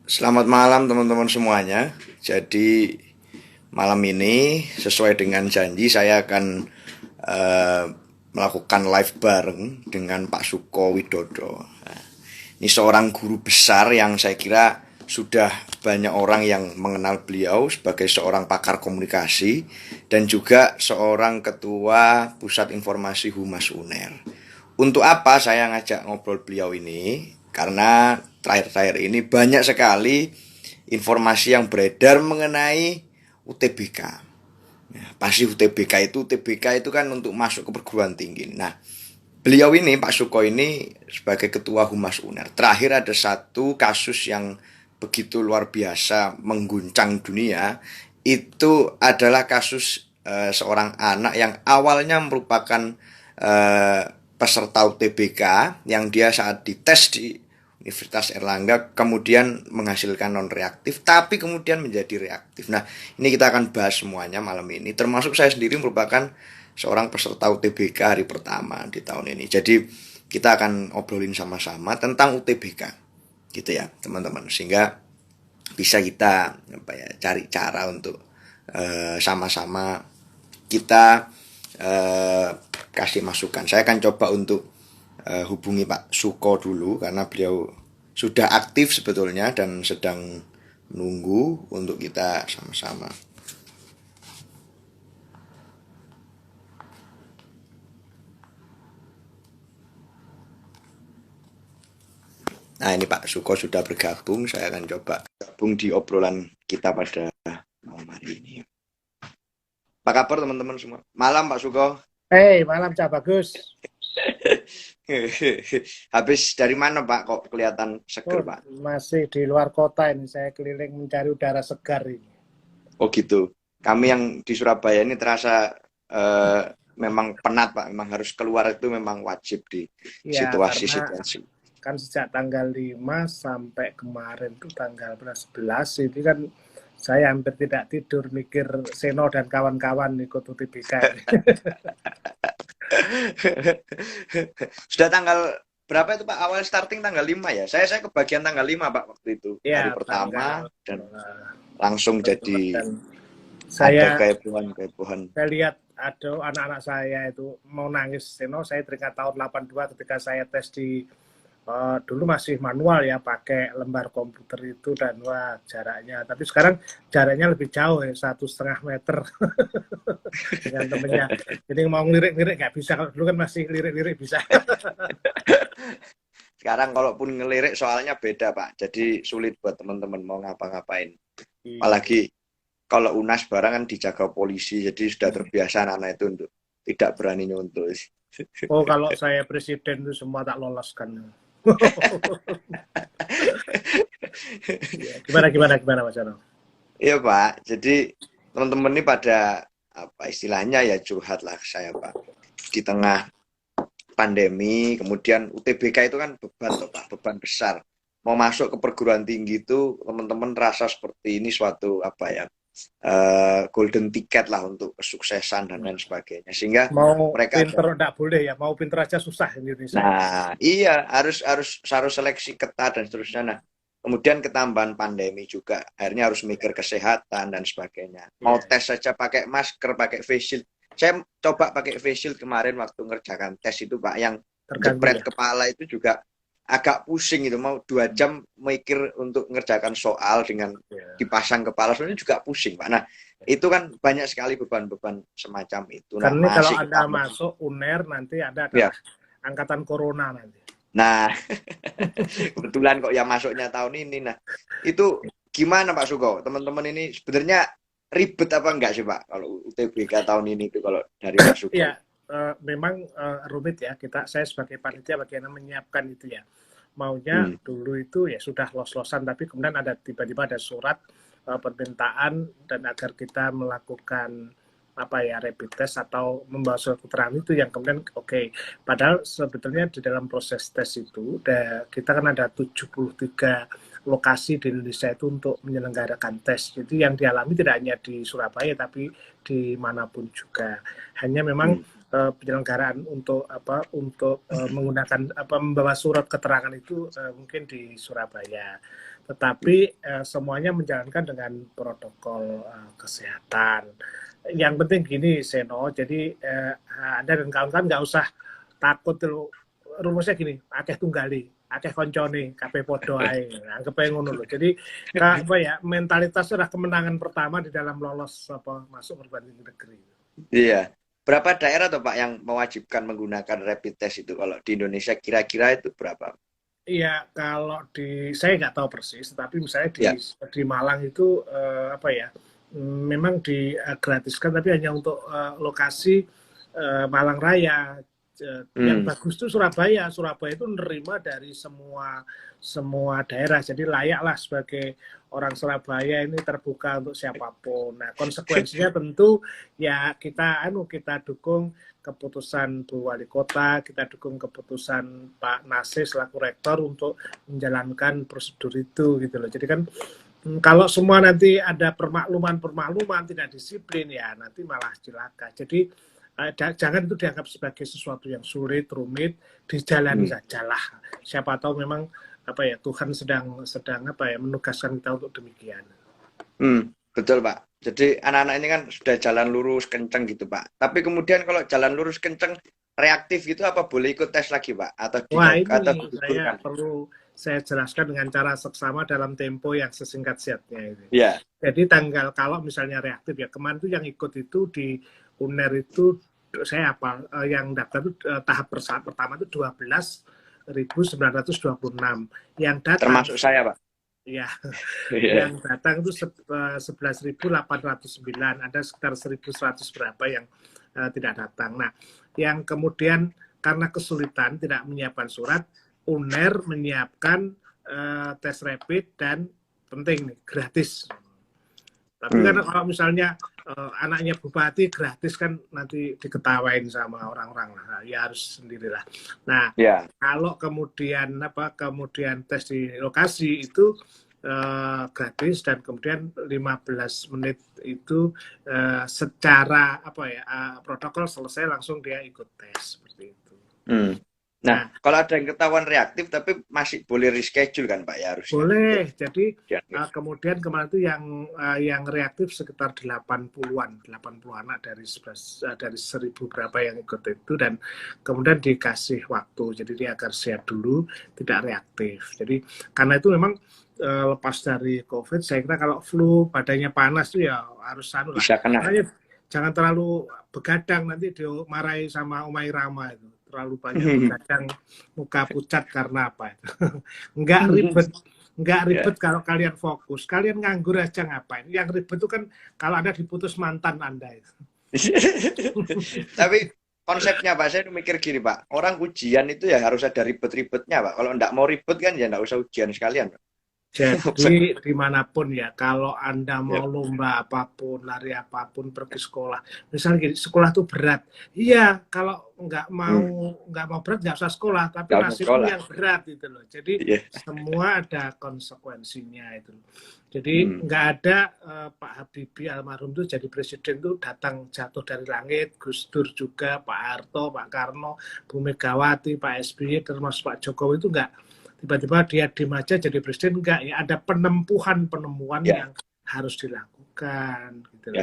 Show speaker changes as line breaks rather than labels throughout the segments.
Selamat malam teman-teman semuanya. Jadi malam ini sesuai dengan janji saya akan eh, melakukan live bareng dengan Pak Suko Widodo. Nah, ini seorang guru besar yang saya kira sudah banyak orang yang mengenal beliau sebagai seorang pakar komunikasi dan juga seorang ketua Pusat Informasi Humas UNER. Untuk apa saya ngajak ngobrol beliau ini? Karena terakhir-terakhir ini banyak sekali informasi yang beredar mengenai UTBK. Ya, pasti UTBK itu kan untuk masuk ke perguruan tinggi. Nah, beliau ini Pak Suko ini sebagai ketua Humas UNER. Terakhir ada satu kasus yang begitu luar biasa mengguncang dunia. Itu adalah kasus seorang anak yang awalnya merupakan eh, peserta UTBK yang dia saat dites di Universitas Erlangga kemudian menghasilkan non reaktif tapi kemudian menjadi reaktif. Nah, ini kita akan bahas semuanya malam ini. Termasuk saya sendiri merupakan seorang peserta UTBK hari pertama di tahun ini. Jadi kita akan obrolin sama-sama tentang UTBK, gitu ya teman-teman. Sehingga bisa kita cari cara untuk sama-sama kita kasih masukan. Saya akan coba untuk hubungi Pak Suko dulu karena beliau sudah aktif sebetulnya dan sedang menunggu untuk kita sama-sama. Nah, ini Pak Suko sudah bergabung. Saya akan coba gabung di obrolan kita pada malam hari ini. Apa kabar teman-teman semua? Malam Pak Suko.
Malam Cak Bagus.
Habis dari mana Pak kok kelihatan seger
Oh,
Pak?
masih di luar kota ini. Saya keliling mencari udara segar ini.
Oh gitu. Kami yang di Surabaya ini terasa eh, memang penat Pak. Memang harus keluar itu memang wajib di
Ya, karena
situasi-situasi.
kan sejak tanggal 5 sampai kemarin tuh tanggal 11 ini kan saya hampir tidak tidur mikir Seno dan kawan-kawan ikut UTBK ini.
Sudah tanggal berapa itu Pak? Awal starting tanggal 5 ya? Saya kebagian tanggal 5 Pak waktu itu.
Ya,
Hari
tanggal
pertama dan langsung jadi
dan
ada
saya
kehebohan-kehebohan.
saya lihat ada anak-anak saya itu mau nangis. Seno, saya teringat tahun 82 ketika saya tes di dulu masih manual ya, pakai lembar komputer itu, dan wah jaraknya. Tapi sekarang jaraknya lebih jauh ya, 1,5 meter dengan temennya. Jadi mau ngelirik-lirik nggak bisa. Kalau dulu kan masih lirik-lirik bisa.
Sekarang kalaupun ngelirik soalnya beda Pak. Jadi sulit buat teman-teman mau ngapa-ngapain.
Iya.
Apalagi kalau UNAS barang kan dijaga polisi. Jadi sudah terbiasa anak-anak itu untuk tidak berani nyontoh.
Oh, kalau saya presiden itu semua tak loloskan. Ya, gimana Mas Ano?
Iya Pak. Jadi teman-teman ini pada apa istilahnya ya curhat lah saya Pak. Di tengah pandemi, kemudian UTBK itu kan beban toh Pak, beban besar. Mau masuk ke perguruan tinggi itu teman-teman rasa seperti ini suatu apa ya golden ticket lah untuk kesuksesan dan lain sebagainya. Sehingga
Mau
mereka
pinter
ada,
enggak boleh ya, mau pinter aja susah di Indonesia.
nah iya harus seleksi ketat dan seterusnya. Nah, kemudian ketambahan pandemi juga, akhirnya harus mikir kesehatan dan sebagainya. Mau
Iya,
tes saja pakai masker, pakai face shield. Saya coba pakai face shield kemarin waktu ngerjakan tes itu Pak, yang
terganggu
jepret
ya.
kepala itu juga agak pusing itu. Mau 2 jam mikir untuk ngerjakan soal dengan
Ya.
dipasang kepala, sebenarnya juga pusing Pak. Nah, itu kan banyak sekali beban-beban semacam itu. Nah,
Karena ini kalau
masih
Anda
ditambah.
masuk UNER nanti Anda
Ya,
adalah angkatan corona nanti.
nah, kebetulan kok ya masuknya tahun ini. Nah, itu gimana Pak Suko? Teman-teman ini sebenarnya ribet apa enggak sih Pak kalau UTBK tahun ini itu kalau dari Pak Suko?
Ya, memang rumit ya, saya sebagai panitia bagaimana menyiapkan itu ya. Maunya
Hmm.
dulu itu ya sudah los-losan, tapi kemudian tiba-tiba ada surat permintaan dan agar kita melakukan apa ya, rapid test atau membawa surat keterangan itu, yang kemudian oke. Padahal sebetulnya di dalam proses tes itu kita kan ada 73 lokasi di Indonesia itu untuk menyelenggarakan tes. Jadi yang dialami tidak hanya di Surabaya tapi dimanapun juga. Hanya memang
Hmm.
penyelenggaraan untuk menggunakan membawa surat keterangan itu mungkin di Surabaya. Tetapi semuanya menjalankan dengan protokol kesehatan. Yang penting gini, Seno, jadi Anda dan kawan-kawan nggak usah takut tuh. Rumusnya gini, akeh tunggali, akeh koncone, kabeh podo ae. Anggap ae ngono lho. Jadi mentalitas adalah kemenangan pertama di dalam lolos masuk perguruan tinggi negeri.
Iya. Berapa daerah tuh Pak yang mewajibkan menggunakan rapid test itu? Kalau di Indonesia kira-kira itu berapa?
Iya, kalau saya nggak tahu persis, tapi misalnya
Ya.
di Malang itu memang digratiskan, tapi hanya untuk lokasi Malang Raya. Yang bagus itu Surabaya. Surabaya itu menerima dari semua daerah, jadi layaklah sebagai orang Surabaya ini terbuka untuk siapapun. Nah, konsekuensinya tentu ya kita dukung keputusan Bu Wali Kota, kita dukung keputusan Pak Nasir selaku rektor untuk menjalankan prosedur itu gitu loh. Jadi kan kalau semua nanti ada permakluman tidak disiplin ya nanti malah celaka. Jadi jangan itu dianggap sebagai sesuatu yang sulit, rumit, dijalani sajalah. Siapa tahu memang Tuhan sedang menugaskan kita untuk demikian.
Betul Pak. Jadi anak-anak ini kan sudah jalan lurus kenceng gitu Pak. Tapi kemudian kalau jalan lurus kenceng reaktif gitu apa boleh ikut tes lagi Pak? Atau
perlu saya jelaskan dengan cara seksama dalam tempo yang sesingkat-singkatnya itu.
Yeah.
Jadi kalau misalnya reaktif ya, kemarin tuh yang ikut itu di UNER itu saya yang daftar itu tahap pertama itu 12.926 yang datang
termasuk saya Pak.
Ya, yang datang itu 11.809, ada sekitar 1.100 berapa yang tidak datang. Nah, yang kemudian karena kesulitan tidak menyiapkan surat, UNER menyiapkan tes rapid dan penting nih gratis. Tapi karena kalau misalnya anaknya bupati gratis kan nanti diketawain sama orang-orang lah, ya harus sendirilah. Nah, kalau kemudian tes di lokasi itu gratis dan kemudian 15 menit itu secara protokol selesai langsung dia ikut tes seperti itu.
Nah, kalau ada yang ketahuan reaktif tapi masih boleh reschedule kan Pak ya harusnya?
Boleh. Jadi kemudian kemarin itu yang reaktif sekitar 80 anak dari 1.000 berapa yang ikut itu, dan kemudian dikasih waktu. Jadi dia agar siap dulu tidak reaktif. Jadi karena itu memang lepas dari COVID, saya kira kalau flu badannya panas itu ya harus
bisa kena.
Jangan terlalu begadang, nanti dimarahi sama Umay Rama itu. Terlalu banyak begadang, muka pucat karena apa itu. Enggak ribet kalau kalian fokus. Kalian nganggur aja ngapain. Yang ribet itu kan kalau Anda diputus mantan Anda itu.
Tapi konsepnya Pak, saya mikir gini Pak, orang ujian itu ya harus ada ribet-ribetnya Pak. Kalau enggak mau ribet kan ya enggak usah ujian sekalian Pak.
Jadi dimanapun ya, kalau Anda mau lomba apapun, lari apapun, pergi sekolah, misalnya gini, sekolah itu berat. Iya, kalau nggak mau berat nggak usah sekolah, tapi nasibmu yang berat itu loh. Jadi semua ada konsekuensinya itu. Jadi nggak ada Pak Habibie almarhum itu jadi presiden itu datang jatuh dari langit, Gus Dur juga, Pak Harto, Pak Karno, Bu Megawati, Pak SBY, termasuk Pak Jokowi itu nggak tiba-tiba dia dimaja jadi presiden, enggak ya, ada penemuan yang harus dilakukan gitu.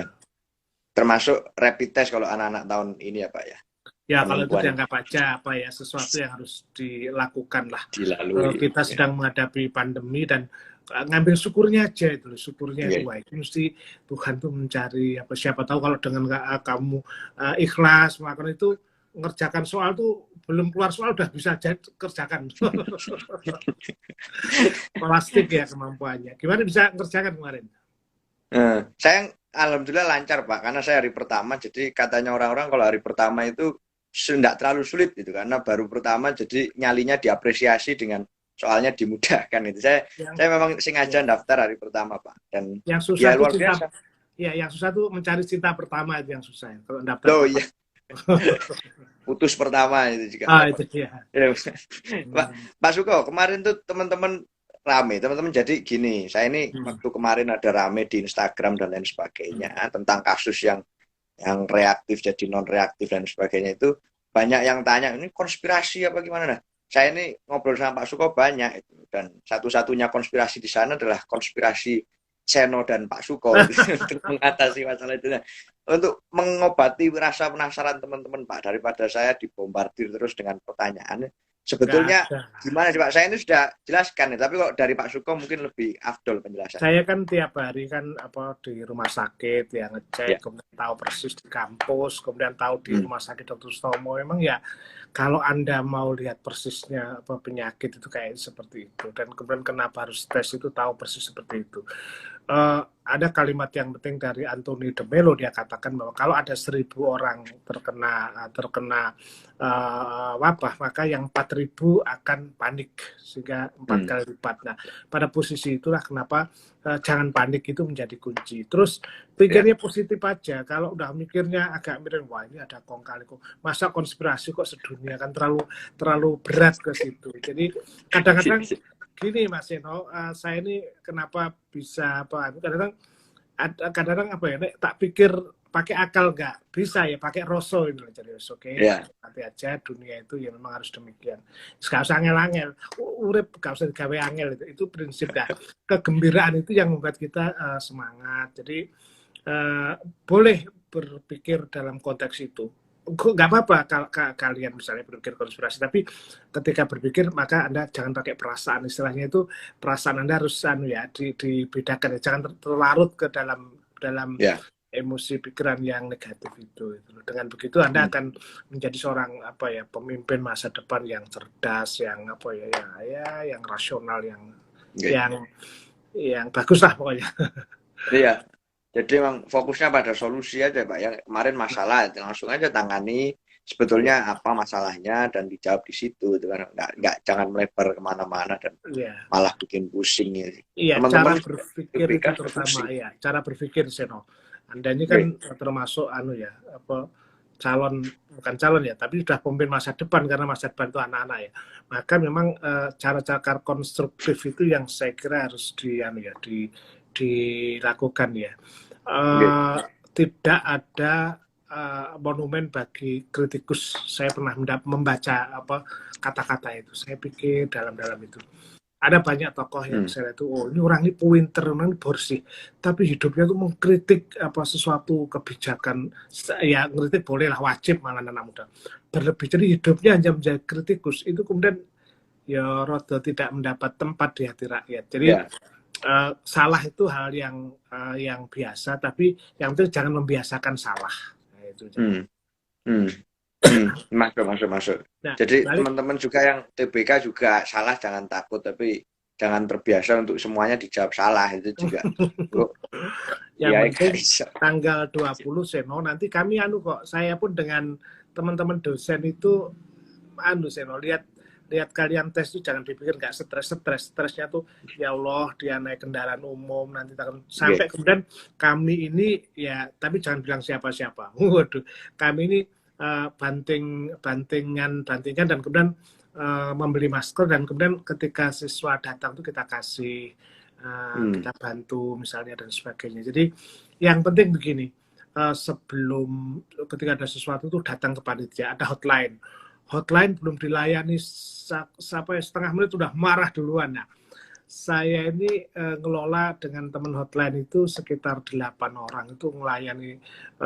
Termasuk rapid test kalau anak-anak tahun ini ya Pak ya.
Ya kalau itu dianggap aja sesuatu yang harus dilakukan lah.
Dilalui.
Kita sedang menghadapi pandemi dan ngambil syukurnya aja itu, syukurnya itu mesti Tuhan tuh mencari siapa tahu kalau dengan kamu ikhlas melakukan itu, ngerjakan soal tuh belum keluar soal udah bisa kerjakan. Plastik ya kemampuannya. Gimana bisa ngerjakan kemarin?
Saya alhamdulillah lancar Pak, karena saya hari pertama, jadi katanya orang-orang kalau hari pertama itu tidak terlalu sulit gitu, karena baru pertama jadi nyalinya diapresiasi dengan soalnya dimudahkan itu. Saya memang sengaja daftar hari pertama Pak, dan
yang susah
ya luar biasa.
Yang susah tuh mencari cinta pertama itu yang susah. Kalau daftar.
Iya. Putus pertama itu juga.
Itu dia.
Pak Suko, kemarin tuh teman-teman rame, jadi gini, saya ini waktu kemarin ada rame di Instagram dan lain sebagainya tentang kasus yang yang reaktif jadi non reaktif dan sebagainya itu banyak yang tanya ini konspirasi apa gimana. Nah, saya ini ngobrol sama Pak Suko banyak itu, dan satu-satunya konspirasi di sana adalah konspirasi Seno dan Pak Suko itu, untuk mengatasi masalah itu. Nah, untuk mengobati rasa penasaran teman-teman Pak, daripada saya dibombardir terus dengan pertanyaan,
Nggak
sebetulnya
ada.
gimana sih Pak? Saya ini sudah jelaskan ya, tapi kok dari Pak Suko mungkin lebih afdol penjelasannya.
Saya kan tiap hari kan apa di rumah sakit yang
Ya.
ngecek, kemudian tahu persis di kampus, kemudian tahu di
Hmm.
rumah sakit Dr. Sutomo. Memang ya kalau Anda mau lihat persisnya apa penyakit itu kayak seperti itu, dan kemudian kenapa harus tes itu tahu persis seperti itu. Ada kalimat yang penting dari Anthony de Mello, dia katakan bahwa kalau ada 1.000 orang terkena wabah, maka yang 4.000 akan panik sehingga 4 kali lipat. Nah, pada posisi itulah kenapa jangan panik itu menjadi kunci. Terus pikirnya positif aja. Kalau udah mikirnya agak miring, wah ini ada kong kali kok, masa konspirasi kok sedunia, kan terlalu berat ke situ. Jadi kadang-kadang gini Mas Eno, saya ini kenapa bisa apa? Kadang-kadang apa ya? Nek, tak pikir pakai akal nggak bisa ya, pakai roso ini jadi oke.
Ya.
Nanti aja dunia itu ya memang harus demikian. Gak usah angel-angel, urip gak usah digawe angel, itu prinsip dah. Kegembiraan itu yang membuat kita semangat. Jadi boleh berpikir dalam konteks itu. Nggak apa-apa kalau kalian misalnya berpikir konspirasi, tapi ketika berpikir maka Anda jangan pakai perasaan, istilahnya itu perasaan Anda harus dibedakan ya, jangan terlarut ke dalam
Ya.
emosi pikiran yang negatif itu. Dengan begitu Anda akan menjadi seorang apa ya, pemimpin masa depan yang cerdas, yang apa ya, yang rasional, yang bagus lah pokoknya.
Iya. Jadi memang fokusnya pada solusi aja Pak. Yang kemarin masalah langsung aja tangani sebetulnya apa masalahnya dan dijawab di situ. Itu kan nggak jangan melebar kemana-mana dan malah bikin pusing ya.
Iya,
Teman-teman
cara berpikir itu terutama ya, cara berpikir Seno. Anda ini kan termasuk bukan calon ya, tapi sudah pemimpin masa depan, karena masa depan itu anak-anak ya. Maka memang cara-cara konstruktif itu yang saya kira harus dilakukan ya. Tidak ada monumen bagi kritikus. Saya pernah membaca kata-kata itu. Saya pikir dalam-dalam itu. Ada banyak tokoh yang saya lihat itu, ini orang ini pinter, orang ini bersih, tapi hidupnya tuh mengkritik sesuatu kebijakan. Ya ngeritik bolehlah, wajib malah anak muda. Berlebih, jadi hidupnya hanya menjadi kritikus. Itu kemudian ya rada tidak mendapat tempat di hati rakyat. Jadi salah itu hal yang biasa, tapi yang itu jangan membiasakan salah. Nah, itu.
Masuk. Nah, jadi teman-teman juga yang TBK juga salah jangan takut, tapi jangan terbiasa untuk semuanya dijawab salah, itu juga.
Yang penting tanggal 20 Seno, nanti kami kok, saya pun dengan teman-teman dosen itu Seno, lihat kalian tes itu jangan dipikir nggak stresnya tuh ya Allah dia naik kendaraan umum nanti sampai kemudian kami ini ya, tapi jangan bilang siapa-siapa. Waduh, kami ini bantingan dan kemudian membeli masker, dan kemudian ketika siswa datang tuh kita kasih kita bantu misalnya dan sebagainya. Jadi yang penting begini, sebelum ketika ada sesuatu tuh datang ke panitia, ada hotline belum dilayani setengah menit sudah marah duluan. Nah, saya ini ngelola dengan teman hotline itu sekitar 8 orang itu melayani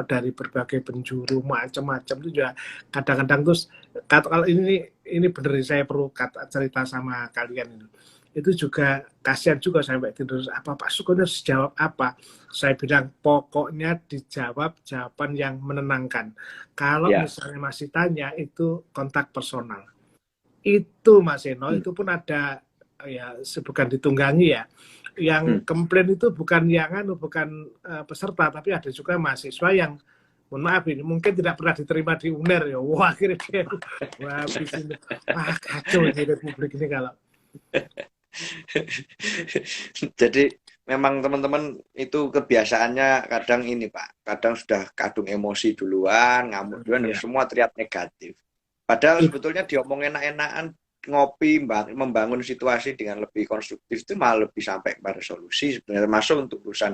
dari berbagai penjuru macam-macam itu juga. Kadang-kadang terus kalau ini bener, saya perlu cerita sama kalian itu juga kasihan juga sampai tidur, apa Pak Suko harus jawab apa. Saya bilang pokoknya dijawab jawaban yang menenangkan. Kalau misalnya masih tanya itu kontak personal. Itu Mas Eno, itu pun ada ya, bukan ditunggangi ya. Yang komplain itu bukan peserta, tapi ada juga mahasiswa yang mohon maaf ini mungkin tidak pernah diterima di UNER ya. Wah, akhirnya dia kacau ini Republik ini kalau.
Jadi memang teman-teman itu kebiasaannya kadang ini Pak, kadang sudah kadung emosi duluan, ngamuk duluan, dan semua teriak negatif. Padahal sebetulnya diomong enak-enakan, ngopi, membangun situasi dengan lebih konstruktif itu malah lebih sampai pada solusi sebenarnya, termasuk untuk urusan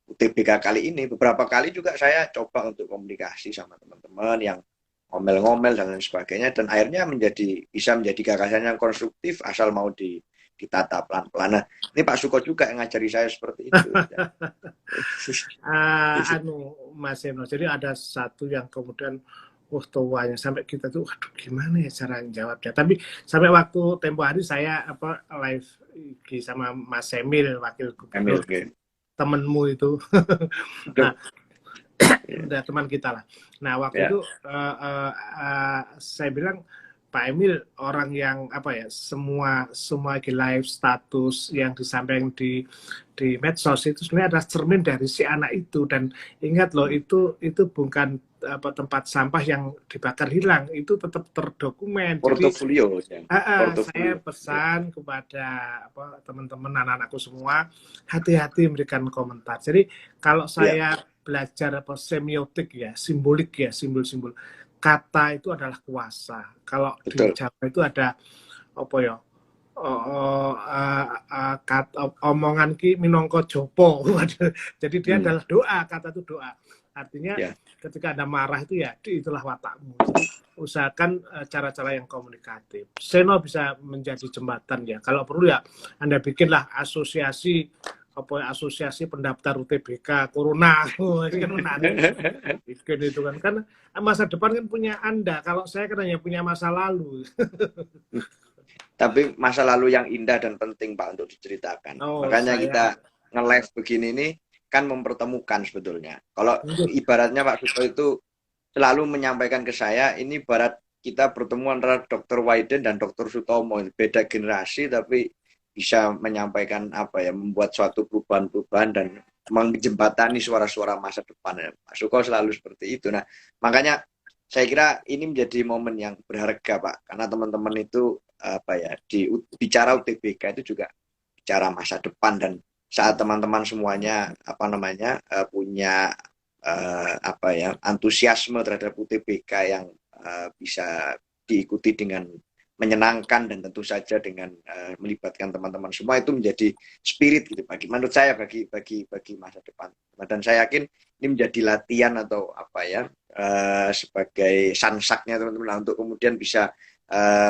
UTBK kali ini. Beberapa kali juga saya coba untuk komunikasi sama teman-teman yang ngomel-ngomel dan lain sebagainya, dan akhirnya bisa menjadi gagasan yang konstruktif asal mau ditata pelan-pelan. Nah, ini Pak Suko juga yang ngajari saya seperti itu.
Mas Eno, jadi ada satu yang kemudian tuanya sampai kita tuh, aduh gimana ya cara jawabnya. Tapi sampai waktu tempo hari saya live sama Mas Emil, wakil gubernur, temenmu itu. Nah, udah teman kita lah. Nah, waktu itu saya bilang, Pak Emil orang yang semua live status yang disampaikan di medsos itu sebenarnya adalah cermin dari si anak itu. Dan ingat loh, itu bukan tempat sampah yang dibakar hilang, itu tetap terdokumen.
Portofolio.
Saya pesan kepada teman-teman anak-anakku semua, hati-hati memberikan komentar. Jadi kalau saya belajar semiotik simbolik simbol-simbol, kata itu adalah kuasa. Kalau di Jawa itu ada omongan ki minangka jopo. Jadi dia adalah doa, kata itu doa. Artinya ketika Anda marah itu itulah watakmu. Jadi usahakan cara-cara yang komunikatif. Seno bisa menjadi jembatan Kalau perlu Anda bikinlah asosiasi pendaftar UTBK Corona. Bikin itu kan masa depan kan punya Anda. Kalau saya kan hanya punya masa lalu.
Tapi masa lalu yang indah dan penting Pak untuk diceritakan. Makanya kita nge-live begini ini kan mempertemukan sebetulnya. Kalau ibaratnya Pak Suko itu selalu menyampaikan ke saya, ini ibarat kita bertemu antara Dr. Waiden dan Dr. Sutomo, beda generasi tapi bisa menyampaikan membuat suatu perubahan-perubahan dan menjembatani suara-suara masa depan. Pak Suko selalu seperti itu. Nah, makanya saya kira ini menjadi momen yang berharga Pak, karena teman-teman itu bicara UTBK itu juga bicara masa depan, dan saat teman-teman semuanya punya antusiasme terhadap UTBK yang bisa diikuti dengan menyenangkan dan tentu saja dengan melibatkan teman-teman semua, itu menjadi spirit gitu menurut saya bagi masa depan. Dan saya yakin ini menjadi latihan atau sebagai sansaknya teman-teman untuk kemudian bisa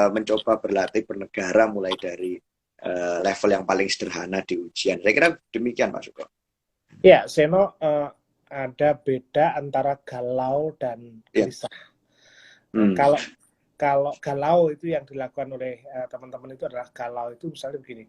mencoba berlatih bernegara mulai dari level yang paling sederhana di ujian. Saya kira demikian Pak Suko.
Ya, Seno, ada beda antara galau dan gelisah. Kalau galau itu yang dilakukan oleh teman-teman itu adalah galau itu misalnya begini.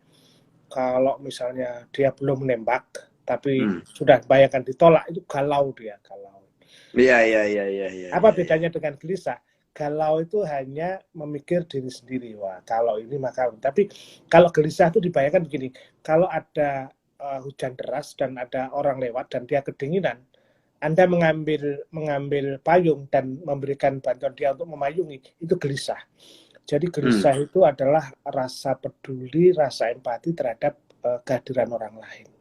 Kalau misalnya dia belum menembak tapi sudah bayangkan ditolak, itu galau dia, galau.
Iya.
Apa bedanya dengan gelisah? Galau itu hanya memikir diri sendiri, wah kalau ini maka. Tapi kalau gelisah itu dibayangkan begini, kalau ada hujan deras dan ada orang lewat dan dia kedinginan, Anda mengambil payung dan memberikan bantuan dia untuk memayungi, itu gelisah. Jadi gelisah itu adalah rasa peduli, rasa empati terhadap kehadiran orang lain.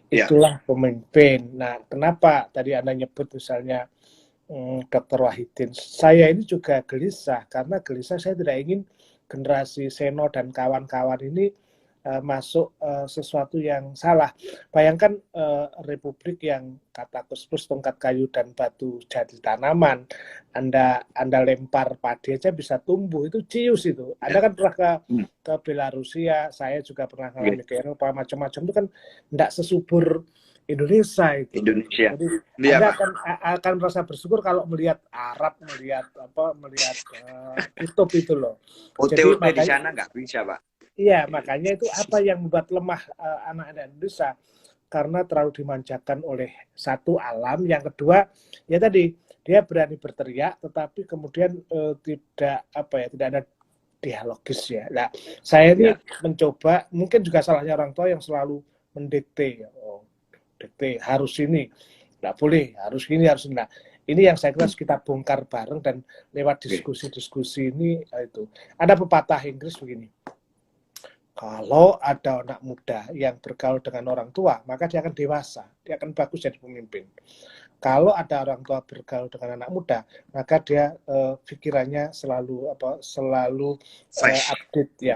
Itulah pemimpin. Nah, kenapa tadi Anda nyebut misalnya Dr. Wahidin, saya ini juga gelisah, karena gelisah saya tidak ingin generasi Seno dan kawan-kawan ini masuk sesuatu yang salah. Bayangkan republik yang kata Gus tongkat kayu dan batu jadi tanaman, Anda lempar padi aja bisa tumbuh, itu cius itu. Anda kan pernah ke Belarusia, saya juga pernah ke Eropa, macam-macam itu kan tidak sesubur Indonesia itu. Jadi Anda akan merasa bersyukur kalau melihat Arab, melihat kutub itu loh.
Jadi di sana nggak bisa Pak.
Iya, makanya itu apa yang membuat lemah anak-anak Indonesia, karena terlalu dimanjakan oleh satu alam, yang kedua ya tadi dia berani berteriak tetapi kemudian tidak ada dialogis ya. Nah, saya ini mencoba, mungkin juga salahnya orang tua yang selalu mendikte, dikte harus ini, nggak boleh, harus ini, harus ini. Nah, ini yang saya kira kita bongkar bareng, dan lewat diskusi-diskusi ini itu. Ada pepatah Inggris begini, kalau ada anak muda yang bergaul dengan orang tua, maka dia akan dewasa, dia akan bagus jadi pemimpin. Kalau ada orang tua bergaul dengan anak muda, maka dia pikirannya selalu update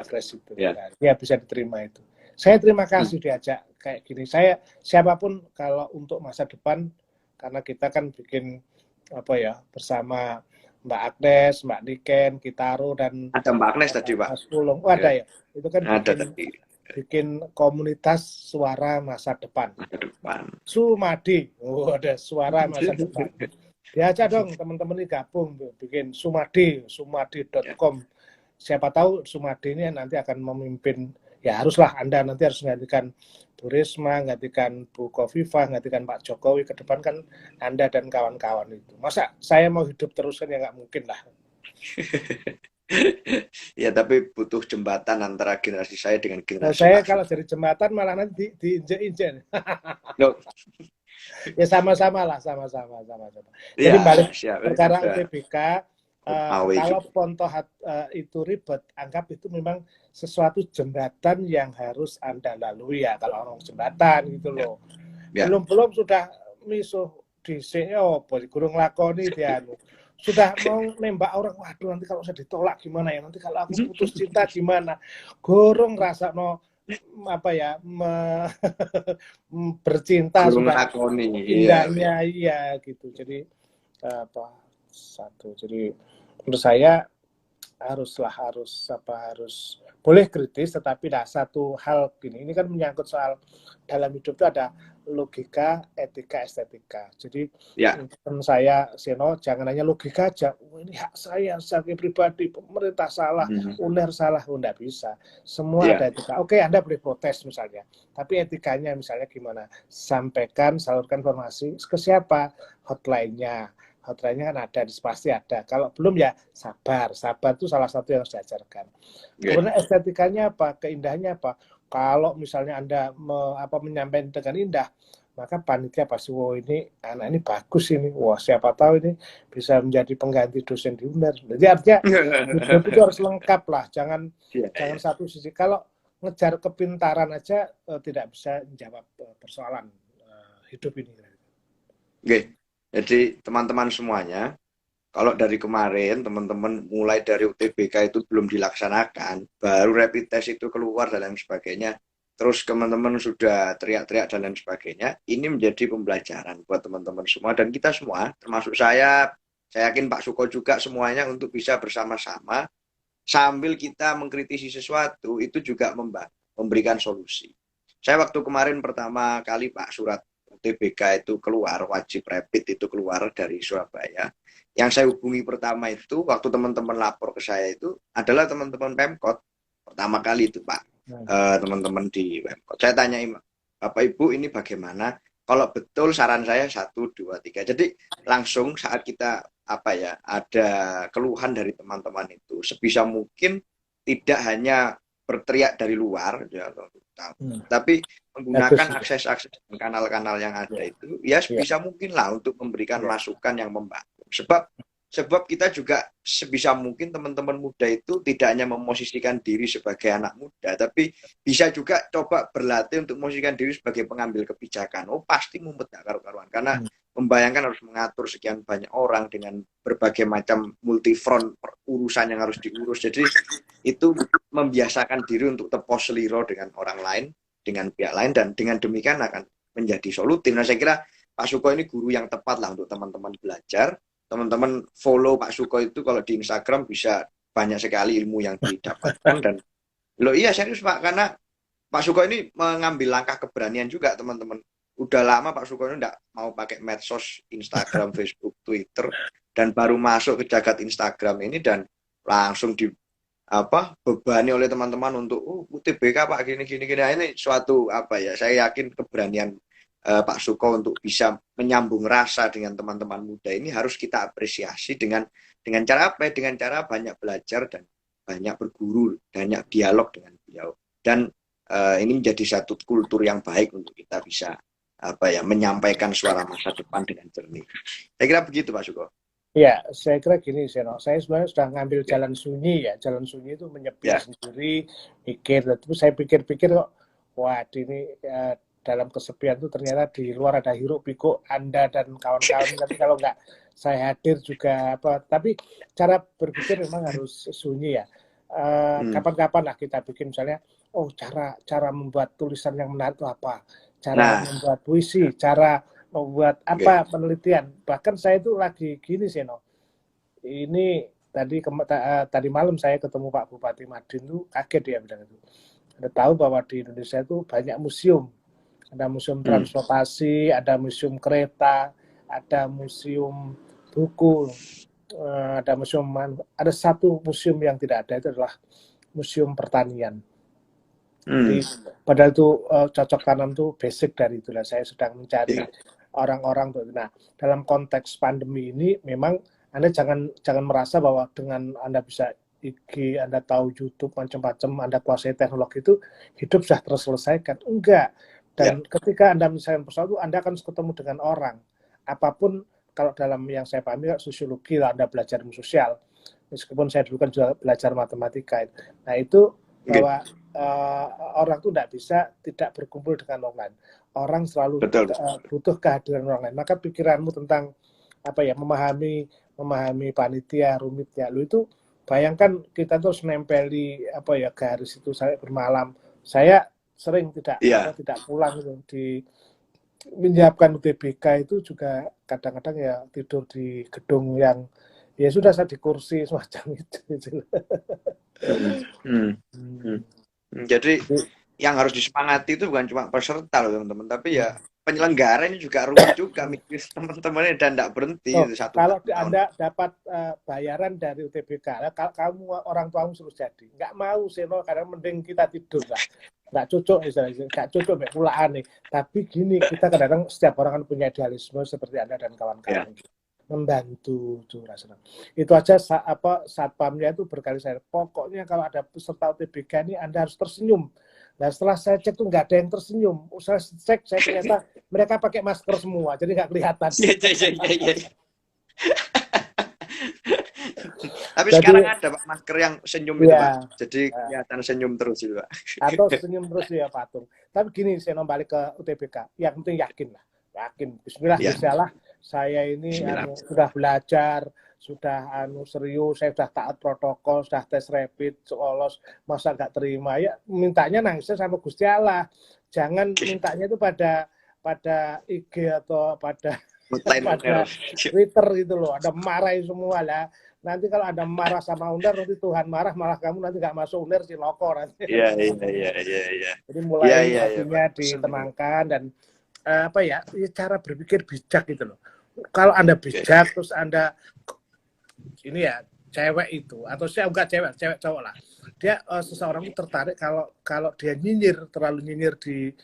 fresh itu. Dia bisa diterima itu. Saya terima kasih diajak kayak gini. Saya siapapun kalau untuk masa depan, karena kita kan bikin apa ya bersama Mbak Agnes, Mbak Niken, Kitaro dan
Ada Mbak Agnes tadi, Pak.
Mas Pulung. Oh, ada
Ya,
ya. Itu kan
ada tadi.
bikin komunitas suara masa depan.
Masa depan.
Sumadi. Oh, ada suara masa depan. Diajak dong teman-teman ini gabung bikin sumadi.com. Siapa tahu Sumadi ini nanti akan memimpin, ya haruslah Anda nanti harus menggantikan Bu Risma, menggantikan Bu Kofifa, menggantikan Pak Jokowi, ke depan kan Anda dan kawan-kawan itu. Masa saya mau hidup terus kan ya nggak mungkin lah.
Ya, tapi butuh jembatan antara generasi saya dengan generasi
saya
Pak
kalau
Suko.
jadi jembatan malah nanti diinjek-injek.
Loh,
Ya sama-sama lah, sama-sama.
ya,
Jadi balik
siap.
perkara
Ada
UTBK,
AW
kalau
juga.
pontohat itu ribet, anggap itu memang sesuatu jembatan yang harus Anda lalui ya, kalau orang jembatan gitu
Ya,
loh.
ya.
Belum sudah misuh dhisik gurung lakoni dia sudah mau nembak orang, waduh nanti kalau saya ditolak gimana ya, nanti kalau aku putus cinta gimana, gorong rasa no apa ya bercinta
Gurung
sudah
lakoni. Iya, iya.
indahnya iya gitu. Jadi jadi menurut saya harus boleh kritis, tetapi nah satu hal gini, ini kan menyangkut soal dalam hidup itu ada logika, etika, estetika. Jadi
Ya,
saya Seno jangan hanya logika aja, ini hak saya sebagai pribadi, pemerintah salah, UNER salah, enggak bisa. Semua
ya.
ada etika. Oke, Anda boleh protes misalnya, tapi etikanya misalnya gimana? Sampaikan, salurkan informasi ke siapa? Hotline-nya kan ada, pasti ada. Kalau belum ya sabar itu salah satu yang harus diajarkan. Kemudian estetikanya apa, keindahannya apa? Kalau misalnya Anda menyampaikan dengan indah, maka panitia pasti, wah ini anak ini bagus ini, wah siapa tahu ini bisa menjadi pengganti dosen di UNER. Jadi artinya hidup itu harus lengkap lah, jangan satu sisi. Kalau ngejar kepintaran aja tidak bisa menjawab persoalan hidup ini.
Oke. Jadi teman-teman semuanya, kalau dari kemarin teman-teman mulai dari UTBK itu belum dilaksanakan, baru rapid test itu keluar dan lain sebagainya, terus teman-teman sudah teriak-teriak dan lain sebagainya, ini menjadi pembelajaran buat teman-teman semua dan kita semua, termasuk saya yakin Pak Suko juga, semuanya untuk bisa bersama-sama sambil kita mengkritisi sesuatu itu juga memberikan solusi. Saya waktu kemarin pertama kali Pak surat UTBK itu keluar, wajib rapid itu keluar dari Surabaya, yang saya hubungi pertama itu waktu teman-teman lapor ke saya itu adalah teman-teman Pemkot pertama kali itu Pak, teman-teman di Pemkot. Saya tanya, Bapak Ibu ini bagaimana? Kalau betul saran saya 1, 2, 3. Jadi langsung saat kita ada keluhan dari teman-teman itu sebisa mungkin tidak hanya berteriak dari luar ya, tapi menggunakan akses-akses kanal-kanal yang ada itu ya sebisa mungkin lah untuk memberikan masukan yang membangun. Sebab kita juga sebisa mungkin teman-teman muda itu tidak hanya memosisikan diri sebagai anak muda, tapi bisa juga coba berlatih untuk memosisikan diri sebagai pengambil kebijakan. Oh pasti mumet gak karu-karuan, karena membayangkan harus mengatur sekian banyak orang dengan berbagai macam multifront urusan yang harus diurus. Jadi itu membiasakan diri untuk tepos seliro dengan orang lain, dengan pihak lain, dan dengan demikian akan menjadi solutif. Nah saya kira Pak Suko ini guru yang tepat lah untuk teman-teman belajar. Teman-teman follow Pak Suko itu kalau di Instagram bisa banyak sekali ilmu yang didapatkan. Dan iya serius Pak, karena Pak Suko ini mengambil langkah keberanian juga teman-teman. Udah lama Pak Suko ini tidak mau pakai medsos, Instagram, Facebook, Twitter, dan baru masuk ke jagat Instagram ini dan langsung bebani oleh teman-teman untuk UTBK Pak gini. Nah, ini suatu saya yakin keberanian Pak Suko untuk bisa menyambung rasa dengan teman-teman muda ini harus kita apresiasi dengan cara dengan cara banyak belajar dan banyak berguru, banyak dialog dengan beliau. Dan ini menjadi satu kultur yang baik untuk kita bisa menyampaikan suara masa depan dengan jernih. Saya kira begitu Pak Suko.
Ya, saya kira gini, Seno. Saya sebenarnya sudah ngambil jalan sunyi ya. Jalan sunyi itu menyepi sendiri, mikir. Terus saya pikir-pikir kok, wah ini dalam kesepian itu ternyata di luar ada hiruk pikuk Anda dan kawan-kawan. Tapi kalau nggak saya hadir juga tapi cara berpikir memang harus sunyi ya. Kapan-kapan lah kita bikin misalnya oh cara membuat tulisan yang menarik itu apa, cara
Nah,
membuat puisi, cara membuat
oke.
apa penelitian. Bahkan saya itu lagi gini sih, no. Ini tadi malam saya ketemu Pak Bupati Madiun tuh kaget dia bilang itu. Anda tahu bahwa di Indonesia itu banyak museum. Ada museum
Hmm.
transportasi, ada museum kereta, ada museum buku, ada museum ada satu museum yang tidak ada itu adalah museum pertanian. Jadi
Hmm.
padahal itu cocok tanam tuh basic dari itulah saya sedang mencari
Ya.
orang-orang tuh. Nah, dalam konteks pandemi ini memang Anda jangan merasa bahwa dengan Anda bisa IG, Anda tahu YouTube macam-macam, Anda kuasai teknologi itu hidup sudah terselesaikan. Enggak. Dan
Ya.
ketika Anda menyelesaikan persoalan itu Anda akan ketemu dengan orang. Apapun kalau dalam yang saya pahami sosiologi lah Anda belajar ilmu sosial. Meskipun saya dulu kan juga belajar matematika. Nah, itu
Oke.
bahwa orang tuh tidak bisa tidak berkumpul dengan orang lain. Orang selalu
Betul.
butuh kehadiran orang lain. Maka pikiranmu tentang apa ya memahami panitia rumitnya. Lu itu bayangkan kita terus nempeli apa ya garis itu sampai bermalam. Saya sering
Iya.
tidak pulang itu di menyiapkan UTBK itu juga kadang-kadang ya tidur di gedung yang ya sudah saya di kursi semacam itu gitu.
Hmm. Hmm. Hmm. Jadi yang harus disemangati itu bukan cuma peserta loh teman-teman, tapi ya penyelenggara ini juga rumit juga mikir teman-temannya dan tidak berhenti
Oh,
itu satu
kalau
tahun.
Anda dapat bayaran dari UTBK, kamu orang tuamu suruh jadi. Nggak mau sih, no, karena mending kita tidur lah. Nggak cocok, istilahnya. Nggak cocok, kulaan nih. Tapi gini, kita kadang-kadang setiap orang kan punya idealisme seperti Anda dan
Ya.
kawan-kawan. Membantu tuh rasanya. Itu aja satpamnya itu berkali saya. Pokoknya kalau ada peserta UTBK ini Anda harus tersenyum. Nah setelah saya cek tuh nggak ada yang tersenyum. Saya cek, saya ternyata mereka pakai masker semua, jadi nggak kelihatan.
Iya, iya, iya, iya. Tapi
Jadi
sekarang ada Pak masker yang senyum itu Pak.
ya,
Jadi kelihatan senyum terus itu Pak.
atau senyum terus ya patung. Tapi gini, saya balik ke UTBK. Yang penting yakin lah, yakin. Bismillah,
Ya,
Bismillah. Saya ini
Bismillah.
sudah belajar, sudah serius, saya sudah taat protokol, sudah tes rapid, lolos, masa nggak terima ya mintanya nangisnya sama Gusti Allah. Jangan mintanya itu pada IG atau pada Twitter gitu loh. Ada marahin semua lah. Nanti kalau ada marah sama UNER, nanti Tuhan marah, malah kamu nanti nggak masuk UNER, ciloko nanti.
Iya, iya, iya, iya, iya.
Jadi
Iya,
mulai
iya, iya, Pak.
hatinya ditenangkan dan apa ya cara berpikir bijak gitu loh. Kalau Anda bijak terus Anda ini ya cewek itu atau saya enggak cewek cowok lah. Dia seseorang itu tertarik kalau dia terlalu nyinyir di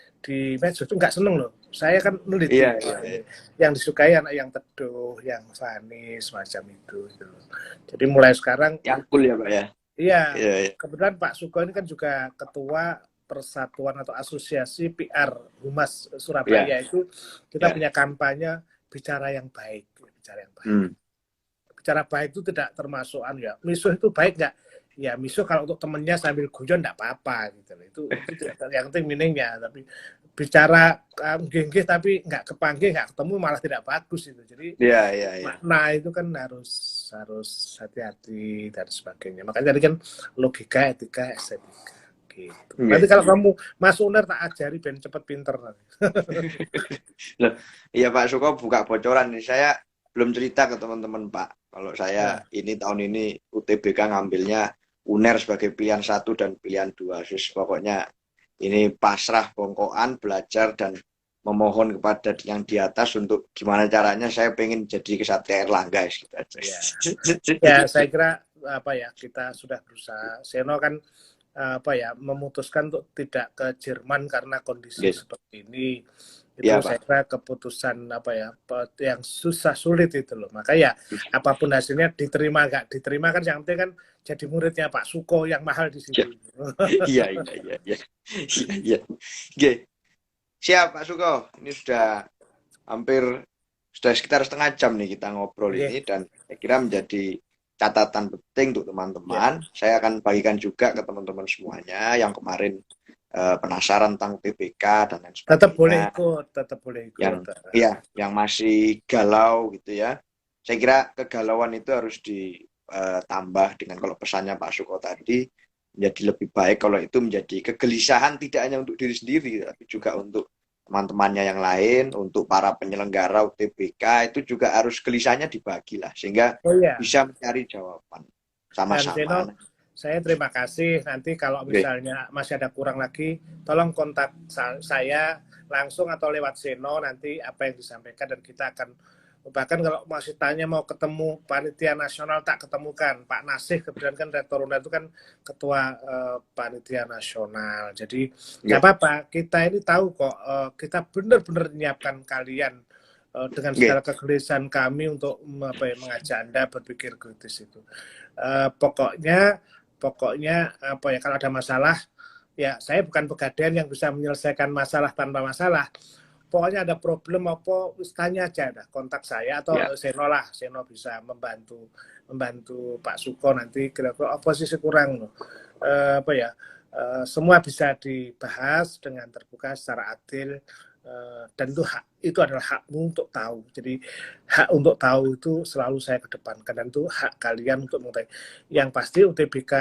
medsos itu nggak seneng loh. Saya kan meneliti
Iya, iya.
yang disukai anak yang teduh, yang manis semacam itu gitu loh. Jadi mulai sekarang
Yang cool ya Pak ya.
iya,
Iya, iya.
kebetulan Pak Suko ini kan juga ketua persatuan atau asosiasi PR Humas Surabaya. Itu kita punya kampanye bicara yang baik, bicara yang baik. Bicara baik itu tidak termasuk ya misuh itu baik nggak? Ya misuh kalau untuk temennya sambil guyon nggak apa-apa gitu. Itu yang penting meaningnya. Tapi bicara genggih tapi nggak kepanggih, nggak ketemu malah tidak bagus itu. Jadi makna itu kan harus hati-hati dan sebagainya. Makanya tadi kan logika, etika, estetika. Gitu. Nanti kalau kamu masuk UNER tak ajari ben cepet pinter.
Loh, iya Pak Suko buka bocoran nih. Saya belum cerita ke teman-teman Pak. Kalau saya ini tahun ini UTBK ngambilnya UNER sebagai pilihan 1 dan pilihan 2. Terus pokoknya ini pasrah bongkoan belajar dan memohon kepada yang di atas untuk gimana caranya saya pengen jadi Kesatria Erlangga gitu aja.
Ya, saya kira apa ya kita sudah berusaha. Seno kan apa ya memutuskan untuk tidak ke Jerman karena kondisi seperti ini. Itu ya, saya kira keputusan apa ya yang sulit itu loh. Maka ya apapun hasilnya diterima nggak diterima kan yang penting kan jadi muridnya Pak Suko yang mahal di situ.
Iya. Siap Pak Suko. Ini sudah sekitar setengah jam nih kita ngobrol ini dan saya kira menjadi catatan penting untuk teman-teman. Saya akan bagikan juga ke teman-teman semuanya yang kemarin penasaran tentang TBK dan lain sebagainya.
Tetap boleh ikut.
Yang masih galau gitu ya. Saya kira kegalauan itu harus ditambah dengan kalau pesannya Pak Suko tadi, menjadi lebih baik kalau itu menjadi kegelisahan tidak hanya untuk diri sendiri tapi juga untuk teman-temannya yang lain, untuk para penyelenggara UTBK itu juga harus gelisahnya dibagi lah sehingga
Oh iya,
bisa mencari jawaban
dan
sama-sama.
Seno, saya terima kasih. Nanti kalau
Oke.
misalnya masih ada kurang lagi, tolong kontak saya langsung atau lewat Seno nanti apa yang disampaikan dan kita akan bahkan kalau masih tanya mau ketemu panitia nasional tak ketemukan Pak Nasih kebetulan kan Rektor Undang itu kan ketua panitia nasional jadi nggak apa-apa kita ini tahu kok kita benar-benar menyiapkan kalian dengan segala kegelisahan kami untuk mengajak Anda berpikir kritis itu pokoknya apa ya kalau ada masalah ya saya bukan pegadaian yang bisa menyelesaikan masalah tanpa masalah pokoknya ada problem apa tanya aja dah kontak saya atau Seno lah Seno bisa membantu Pak Suko nanti kira-kira apa sih kurang apa ya semua bisa dibahas dengan terbuka secara adil dan itu adalah hakmu untuk tahu jadi hak untuk tahu itu selalu saya kedepankan dan itu hak kalian untuk mengetahui yang pasti UTBK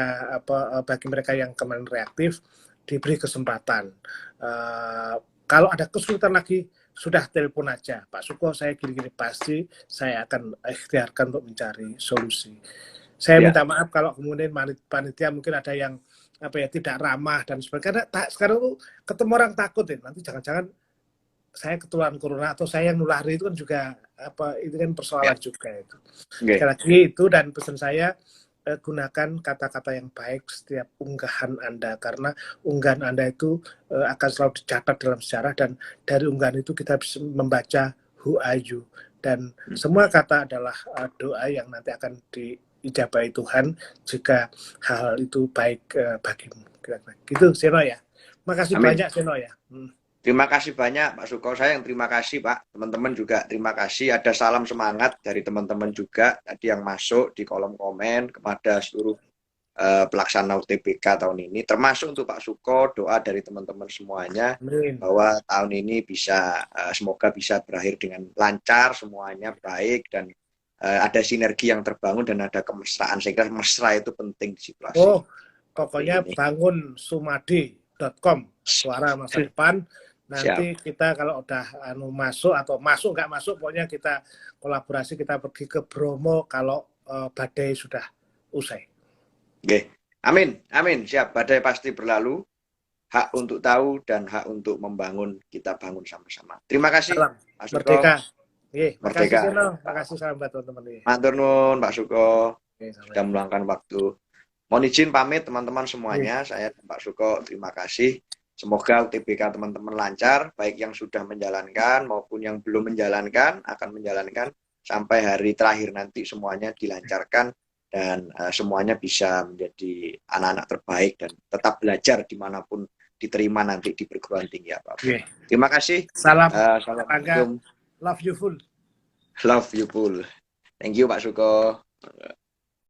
bagi mereka yang kemarin reaktif diberi kesempatan kalau ada kesulitan lagi, sudah telepon aja. Pak Suko, saya gini-gini pasti saya akan ikhtiarkan untuk mencari solusi. Saya minta maaf kalau kemudian panitia mungkin ada yang tidak ramah dan sebagainya. Karena sekarang tuh ketemu orang takut ya. Nanti jangan-jangan saya ketularan corona atau saya yang nulari itu kan juga itu kan persoalan juga itu. Sekali lagi itu dan pesan saya gunakan kata-kata yang baik setiap unggahan Anda karena unggahan Anda itu akan selalu dicatat dalam sejarah dan dari unggahan itu kita bisa membaca who are you dan semua kata adalah doa yang nanti akan diijabahi Tuhan jika hal itu baik bagimu. Gitu Seno ya. Makasih banyak Seno ya.
Terima kasih banyak Pak Suko, saya yang terima kasih Pak, teman-teman juga terima kasih, ada salam semangat dari teman-teman juga tadi yang masuk di kolom komen kepada seluruh pelaksana UTBK tahun ini, termasuk untuk Pak Suko, doa dari teman-teman semuanya bahwa tahun ini bisa semoga bisa berakhir dengan lancar, semuanya baik dan ada sinergi yang terbangun dan ada kemesraan, sehingga mesra itu penting di situasi.
Oh, pokoknya bangun sumadi.com, suara masa depan. Nanti kita kalau udah masuk atau masuk nggak masuk, pokoknya kita kolaborasi, kita pergi ke Bromo kalau badai sudah usai.
Oke, amin, amin, siap. Badai pasti berlalu. Hak untuk tahu dan hak untuk membangun, kita bangun sama-sama. Terima kasih, Pak Suko.
Merdeka.
Merdeka.
Makasih salam buat teman-teman.
Matur nuwun, Pak Suko. Sudah meluangkan waktu. Mohon izin pamit teman-teman semuanya. Saya Pak Suko, terima kasih. Semoga UTBK teman-teman lancar, baik yang sudah menjalankan maupun yang belum menjalankan, akan menjalankan sampai hari terakhir nanti semuanya dilancarkan dan semuanya bisa menjadi anak-anak terbaik dan tetap belajar dimanapun diterima nanti di perguruan tinggi ya Pak. Terima kasih.
Salam.
Assalamualaikum.
Love you full.
Love you full. Thank you Pak Suko.